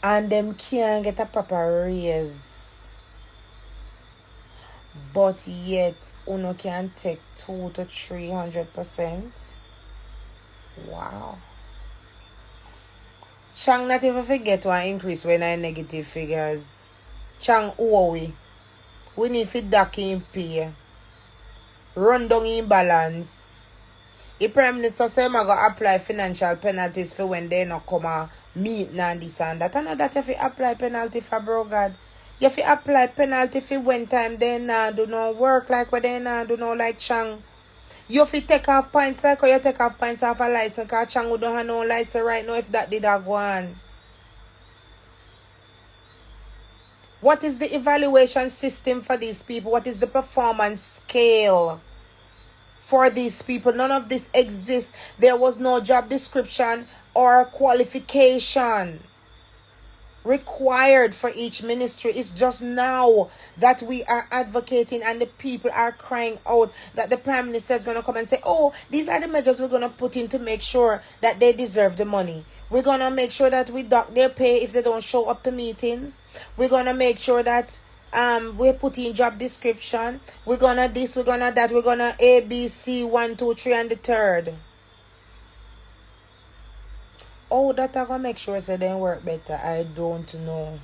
And them can't get a proper raise. But yet, uno can take 200 to 300%. Wow. Chang not even forget to increase when I negative figures. Chang we need to dock in pay. Run down in balance. The Prime Minister say I'm going to apply financial penalties for when they not come and meet and this and that. I know that if you apply penalty for bro God. If you apply penalty for when time they not do no work like what they not do no like Chang. You have to take off points like how you take off points off a license because Chang don't have no license right now if that did go on. What is the evaluation system for these people? What is the performance scale for these people? None of this exists. There was no job description or qualification required for each ministry. It's just now that we are advocating and the people are crying out that the Prime Minister is going to come and say, oh, these are the measures we're going to put in to make sure that they deserve the money. We're going to make sure that we dock their pay if they don't show up to meetings. We're going to make sure that we put in job description. We're going to this, we're going to that. We're going to A, B, C, 1, 2, 3 and the third. Oh, that I gonna make sure so they work better. I don't know.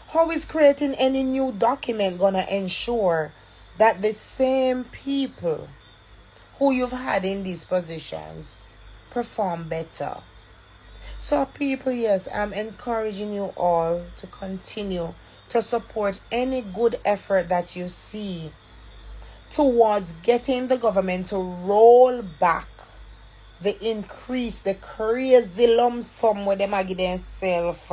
How is creating any new document gonna ensure that the same people who you've had in these positions perform better? So people, yes, I'm encouraging you all to continue to support any good effort that you see towards getting the government to roll back the increase, the crazy lump sum where them give themselves.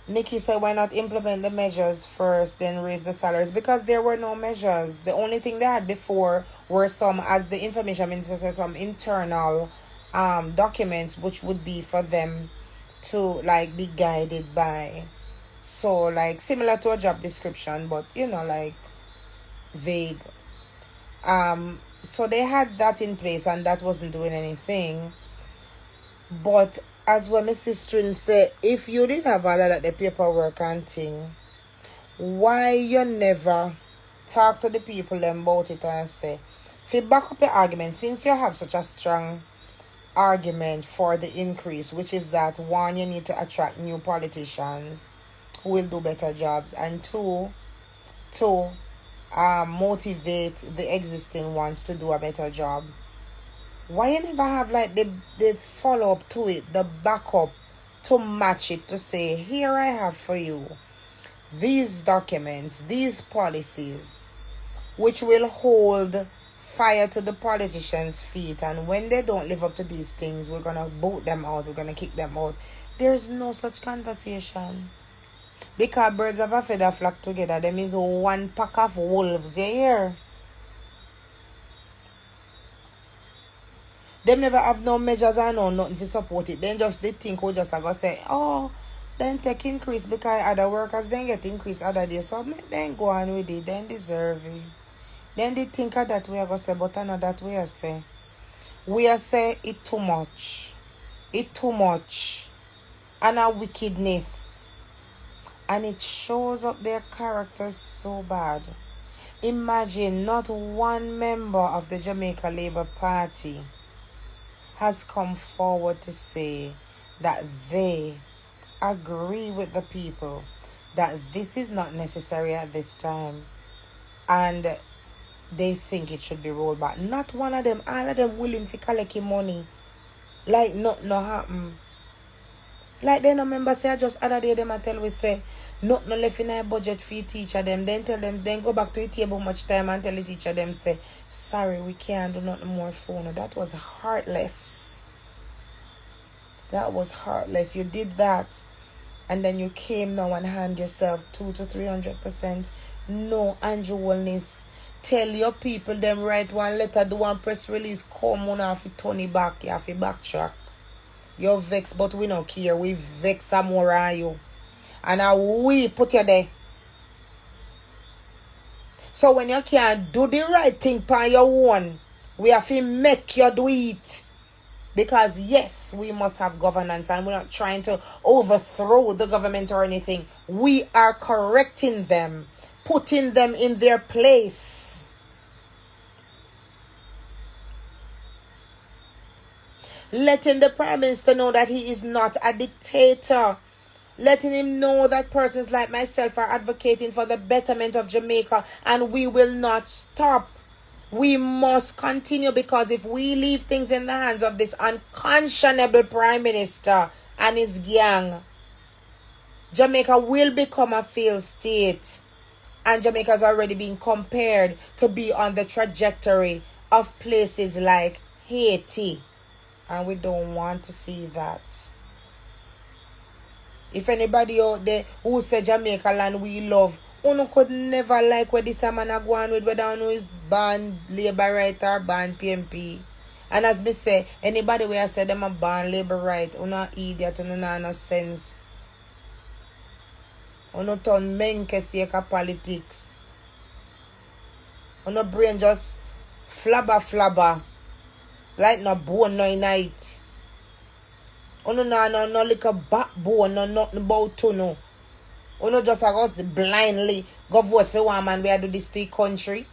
Nikki said, why not implement the measures first, then raise the salaries? Because there were no measures. The only thing they had before were some, as the information minister said, some internal documents which would be for them to like be guided by. So like similar to a job description, but you know, like vague. So they had that in place and that wasn't doing anything. But as what Mrs. String said, if you did have all of that, the paperwork and thing, why you never talk to the people about it and say, if you back up your argument, since you have such a strong argument for the increase, which is that one, you need to attract new politicians who will do better jobs, and two, motivate the existing ones to do a better job. Why you never have like the follow-up to it, the backup to match it, to say, here I have for you these documents, these policies, which will hold fire to the politicians' feet, and when they don't live up to these things, we're going to boot them out, we're going to kick them out. There's no such conversation. Because birds of a feather flock together, that means one pack of wolves, you hear? Them never have no measures and no nothing to support it. Then just they think we just go say, oh, then take increase because other workers then get increase other days. So then go on with it, then deserve it. Then they think of that way I go say, but I know that way I say. We are say it too much. It too much. And a wickedness. And it shows up their characters so bad. Imagine not one member of the Jamaica Labour Party has come forward to say that they agree with the people that this is not necessary at this time and they think it should be rolled back. Not one of them, all of them willing to collect money like nothing no happen. Like they no remember say I just other day them and tell we say nothing no left in our budget for teacher them, then tell them, then go back to the table much time and tell the teacher them say, sorry, we can't do nothing more for you. That was heartless. That was heartless. You did that and then you came now and hand yourself 200 to 300%. No, Andrew Wellness. Tell your people them write one letter, do one press release, come on off it, turn it back, you have to backtrack. You're vexed, but we don't care. We vex some more on you. And now we put you there. So when you can't do the right thing by your own, we have to make you do it. Because yes, we must have governance, and we're not trying to overthrow the government or anything. We are correcting them, putting them in their place. Letting the Prime Minister know that he is not a dictator. Letting him know that persons like myself are advocating for the betterment of Jamaica, and we will not stop. We must continue, because if we leave things in the hands of this unconscionable Prime Minister and his gang, Jamaica will become a failed state. And Jamaica has already been compared to be on the trajectory of places like Haiti. And we don't want to see that. If anybody out there who say Jamaica land we love, uno could never like where this man are going with, whether uno is banned labor right or banned PMP. And as me say, anybody where I say them a ban labor right, uno idiot, uno no sense. Uno turn menke sake politics. Uno brain just flabber. Like no bone no night. Uno no like a backbone, no nothing about to know. Uno just go blindly go vote for one man where do this to the country.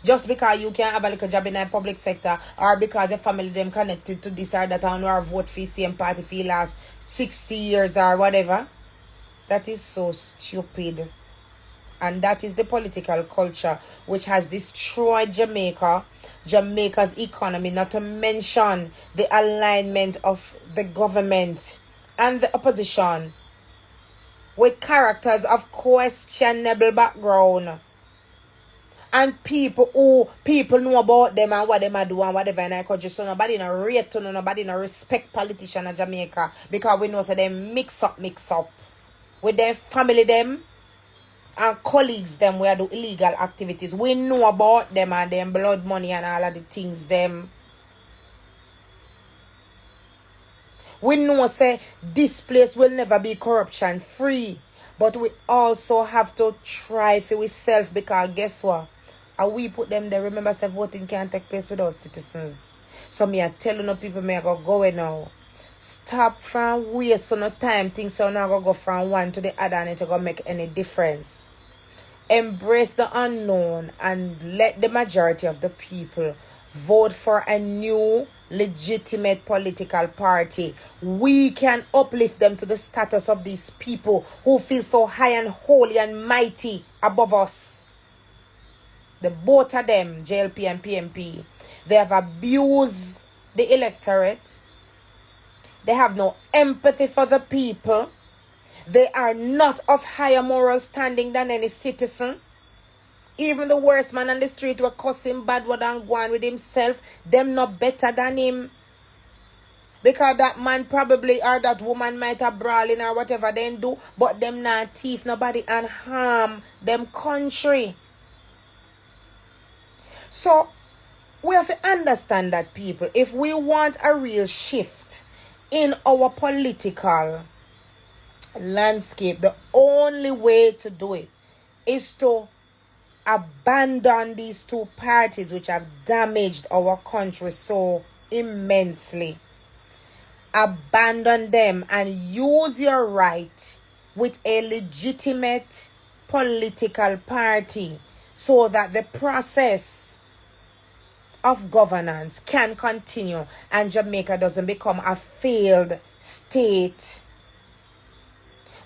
Just because you can have a little job in the public sector, or because your family them connected to this or that, and or vote for the same party for the last 60 years or whatever. That is so stupid. And that is the political culture which has destroyed Jamaica's economy, not to mention the alignment of the government and the opposition with characters of questionable background. And people know about them and what they are doing and whatever. And I could just so nobody no rate to nobody no respect politicians in Jamaica, because we know that they mix up with their family them and colleagues them where do illegal activities. We know about them and them blood money and all of the things them. We know say this place will never be corruption free. But we also have to try for ourselves, because guess what? And we put them there. Remember say voting can't take place without citizens. So me I tell you no people me I go now. Stop from waste no time. Things so now go from one to the other and it's gonna make any difference. Embrace the unknown and let the majority of the people vote for a new legitimate political party. We can uplift them to the status of these people who feel so high and holy and mighty above us. The both of them, JLP and PMP, they have abused the electorate. They have no empathy for the people. They are not of higher moral standing than any citizen. Even the worst man on the street were cussing bad word and go on with himself. Them not better than him. Because that man probably or that woman might have brawling or whatever they do. But them not thief nobody and harm them country. So we have to understand that, people. If we want a real shift in our political landscape, the only way to do it is to abandon these two parties which have damaged our country so immensely. Abandon them and use your right with a legitimate political party so that the process of governance can continue and Jamaica doesn't become a failed state.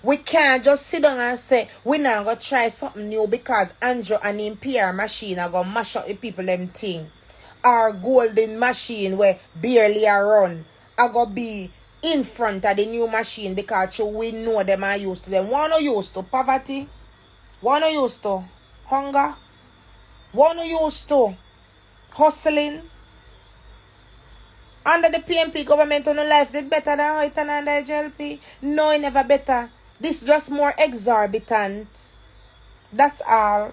We can't just sit down and say we're not going to try something new because Andrew and him PR machine are going to mash up the people them thing. Our golden machine where barely are run are going to be in front of the new machine because we know them are used to them. One are used to poverty. One are used to hunger. One are used to hustling. Under the PMP government on the life did better than how it and under JLP. No, it never better. This just more exorbitant. That's all.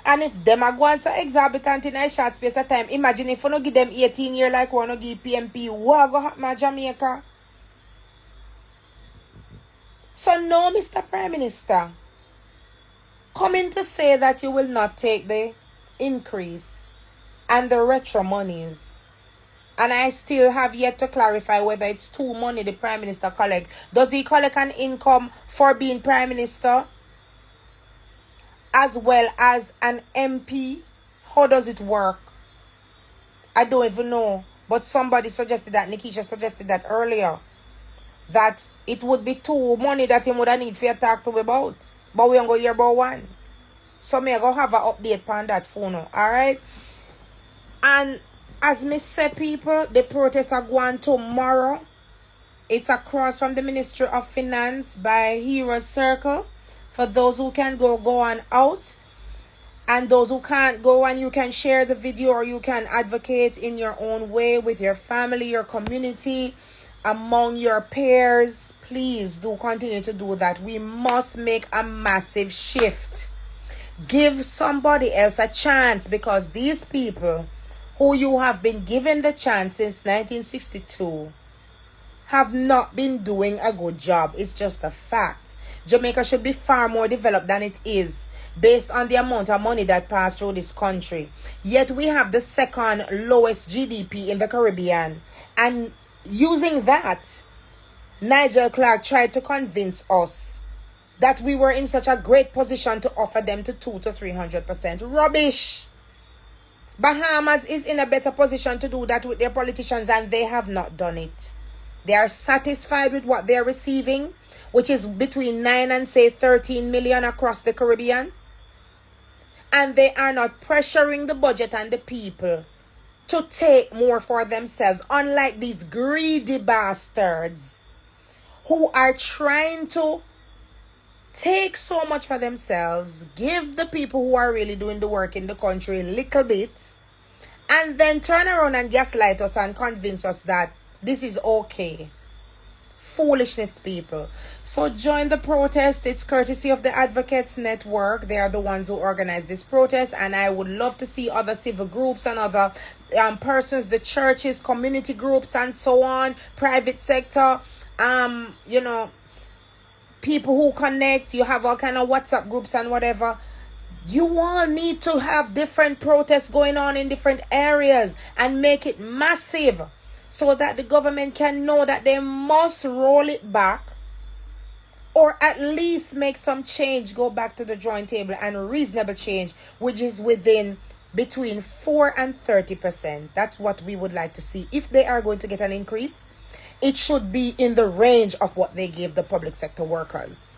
And if them are going to exorbitant in a short space of time, imagine if you don't give them 18 years like we don't give PMP, what go happen in Jamaica? So no, Mr. Prime Minister, coming to say that you will not take the increase and the retro monies, and I still have yet to clarify whether it's too money the Prime Minister collect. Does he collect an income for being Prime Minister as well as an MP? How does it work? I don't even know. But somebody suggested that, Nikisha suggested that earlier, that it would be too money that he would have need to talk to about. But we don't go hear about one. So me I go have an update on that phone. Alright? And as me say, people, the protests are going tomorrow. It's across from the Ministry of Finance by Hero Circle. For those who can go on out. And those who can't go, and you can share the video or you can advocate in your own way with your family, your community, among your peers. Please do continue to do that. We must make a massive shift. Give somebody else a chance, because these people who you have been given the chance since 1962 have not been doing a good job. It's just a fact. Jamaica should be far more developed than it is, based on the amount of money that passed through this country. Yet we have the second lowest GDP in the Caribbean. And using that, Nigel Clark tried to convince us that we were in such a great position to offer them to 200 to 300%. Rubbish! Bahamas is in a better position to do that with their politicians, and they have not done it. They are satisfied with what they are receiving, which is between 9 and say 13 million across the Caribbean. And they are not pressuring the budget and the people to take more for themselves, unlike these greedy bastards who are trying to take so much for themselves, give the people who are really doing the work in the country a little bit, and then turn around and gaslight us and convince us that this is okay. Foolishness, people. So join the protest. It's courtesy of the Advocates Network. They are the ones who organize this protest, and I would love to see other civil groups and other persons, the churches, community groups, and so on, private sector, people who connect. You have all kind of WhatsApp groups and whatever. You all need to have different protests going on in different areas and make it massive, so that the government can know that they must roll it back, or at least make some change, go back to the drawing table, and reasonable change, which is within between 4 and 30%. That's what we would like to see. If they are going to get an increase, it should be in the range of what they give the public sector workers.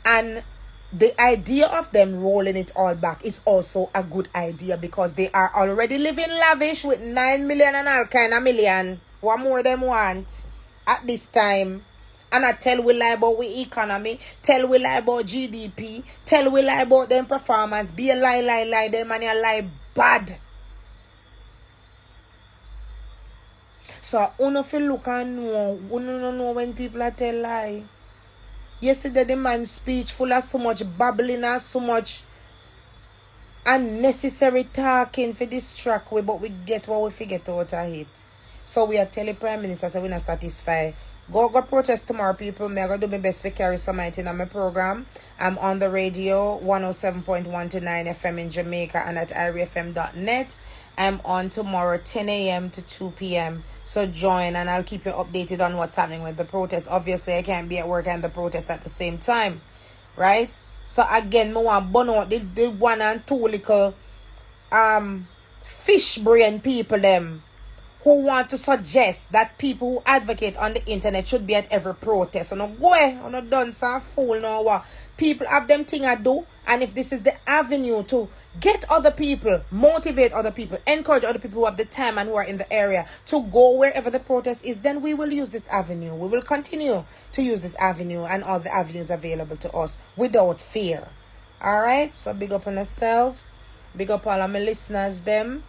And the idea of them rolling it all back is also a good idea, because they are already living lavish with 9 million and all kind of million. What more them want at this time? And I tell we lie about we economy, tell we lie about GDP, tell we lie about them performance. Be a lie, them and you lie bad. So uno feel look and know, uno no know when people are tell lie. Yesterday the man's speech full of so much babbling and so much unnecessary talking for distract we, but we get what we forget out of it. So we are telling Prime Minister, so we're not satisfied. Go protest tomorrow, people. Me I gonna do my best to carry some in on my program. I'm on the radio 107.1 to 9 FM in Jamaica and at irefm.net. I'm on tomorrow 10 a.m. to 2 p.m. So join, and I'll keep you updated on what's happening with the protest. Obviously, I can't be at work and the protest at the same time, right? So again, I want to burn out the 1 and 2 little fish brain people them who want to suggest that people who advocate on the internet should be at every protest. So no go on no done some fool no what. People have them thing I do, and if this is the avenue to get other people, motivate other people, encourage other people who have the time and who are in the area to go wherever the protest is, then we will use this avenue. We will continue to use this avenue and all the avenues available to us without fear. Alright, so big up on yourself, big up all of my listeners them,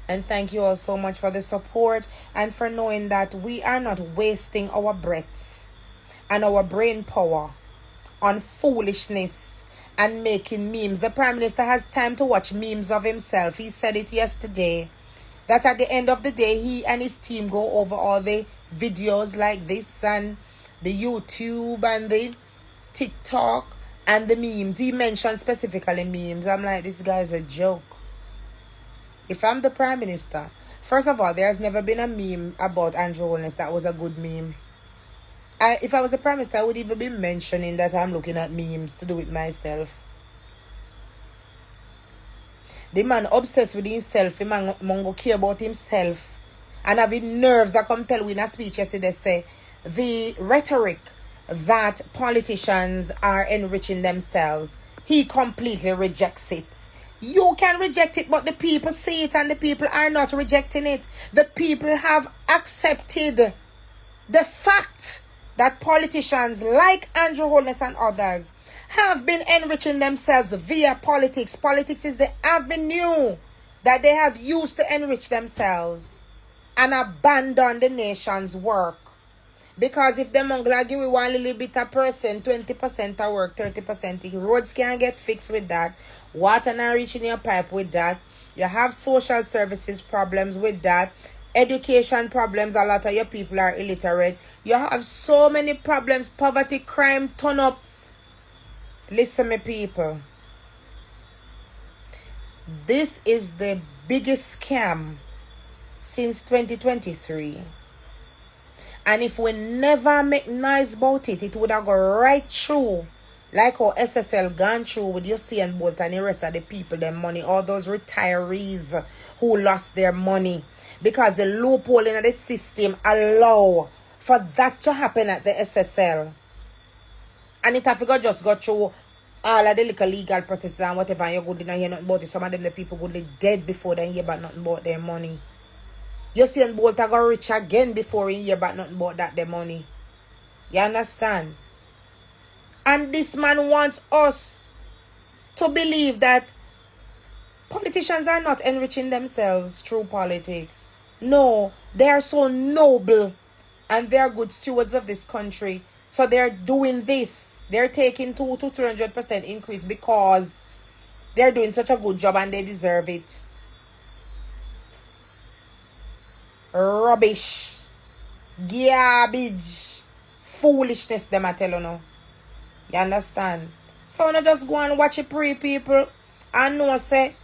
and thank you all so much for the support and for knowing that we are not wasting our breaths. and our brain power on foolishness and making memes. The Prime Minister has time to watch memes of himself. He said it yesterday, that at the end of the day, he and his team go over all the videos like this and the YouTube and the TikTok and the memes. He mentioned specifically memes. I'm like, this guy's a joke. If I'm the Prime Minister, first of all, there has never been a meme about Andrew Holness that was a good meme. If I was the Prime Minister, I would even be mentioning that I'm looking at memes to do it myself. The man obsessed with himself. The man go care about himself. And having nerves that come tell we in a speech yesterday say the rhetoric that politicians are enriching themselves, he completely rejects it. You can reject it, but the people see it and the people are not rejecting it. The people have accepted the fact that politicians like Andrew Holness and others have been enriching themselves via politics. Politics is the avenue that they have used to enrich themselves and abandon the nation's work. Because if them mongrel give we one little bit of percent, 20% of work, 30%, roads can get fixed with that. Water not reaching your pipe with that. You have social services problems with that. Education problems, a lot of your people are illiterate. You have so many problems, poverty, crime, turn up. Listen, me people. This is the biggest scam since 2023. And if we never make noise about it, it would have gone right through. Like how SSL gone through with Usain Bolt and the rest of the people, their money. All those retirees who lost their money. Because the loophole in the system allow for that to happen at the SSL. And it have to just go through all of the legal processes and whatever. And you're good to hear nothing about it. Some of them, the people good dead before they hear about nothing about their money. Usain Bolt got rich again before he hear about nothing about that their money. You understand? And this man wants us to believe that politicians are not enriching themselves through politics. No, they are so noble and they are good stewards of this country. So they're doing this. They're taking 200 to 300% increase because they're doing such a good job and they deserve it. Rubbish. Garbage. Foolishness, them I tell you now. You understand? So now just go and watch it, pray people. And know say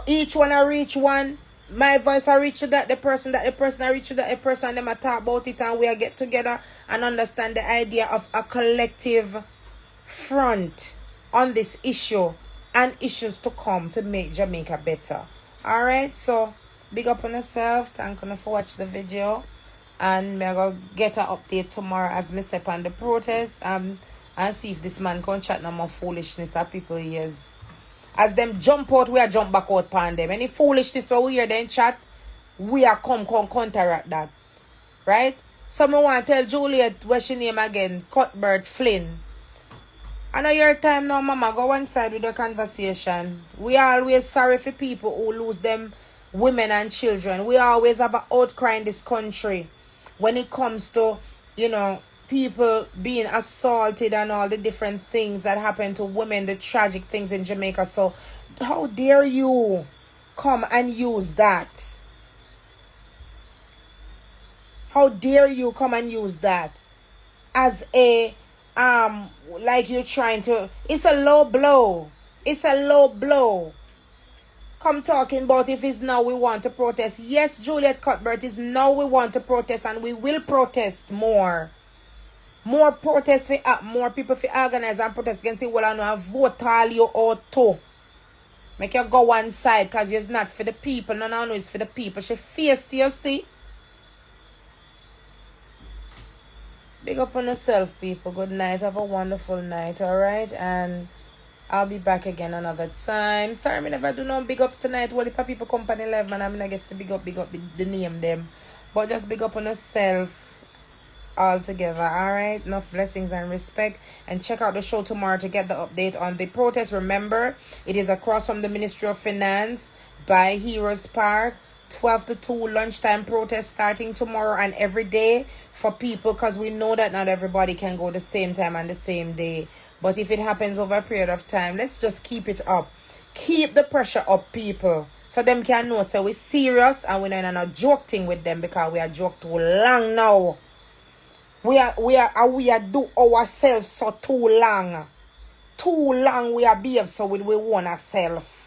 each one I reach one. My voice I reach to that, the person I reach to that, the person, them I talk about it and we get together and understand the idea of a collective front on this issue and issues to come to make Jamaica better. Alright, so big up on yourself. Thank you for watching the video. And I'm going to get an update tomorrow as me step on the protest and see if this man can chat no more foolishness that people hears. As them jump out, we are jump back out upon them. Any foolishness that we hear them chat, we are come counteract that. Right? So I want to tell Juliet, what's she name again? Cuthbert Flynn. I know your time now, mama. Go one side with the conversation. We are always sorry for people who lose them women and children. We always have an outcry in this country when it comes to, you know, people being assaulted and all the different things that happen to women, the tragic things in Jamaica. So how dare you come and use that? How dare you come and use that as a like you're trying to, it's a low blow. It's a low blow. Come talking about if it's now we want to protest. Yes, Juliet Cuthbert, is now we want to protest and we will protest more. More protests, more people for organize and protest against it. Well, I know I vote all you out too. Make you go one side because you're not for the people. No, it's for the people. She faced you, see? Big up on yourself, people. Good night. Have a wonderful night, alright? And I'll be back again another time. Sorry, I never do no big ups tonight. Well, if people company live, man, I'm going to get to big up the name them. But just big up on yourself all together, alright? Enough blessings and respect. And check out the show tomorrow to get the update on the protest. Remember, it is across from the Ministry of Finance by Heroes Park. 12 to 2 lunchtime protest starting tomorrow and every day for people, because we know that not everybody can go the same time and the same day. But if it happens over a period of time, let's just keep it up. Keep the pressure up, people, so them can know so we're serious and we're not joking with them, because we are joke too long now. We are do ourselves so too long. Too long we are behave so we want ourselves.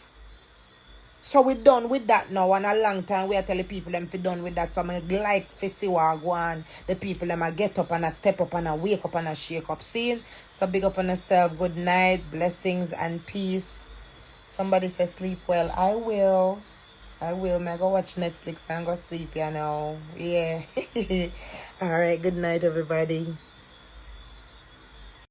So we done with that now, and a long time we are telling people them fi done with that. So I like to see what go on. The people them a get up and a step up and a wake up and a shake up. See? So big up on yourself. Good night, blessings and peace. Somebody says sleep well. I will. May I go watch Netflix and go sleep, you know. Yeah. Alright, good night everybody.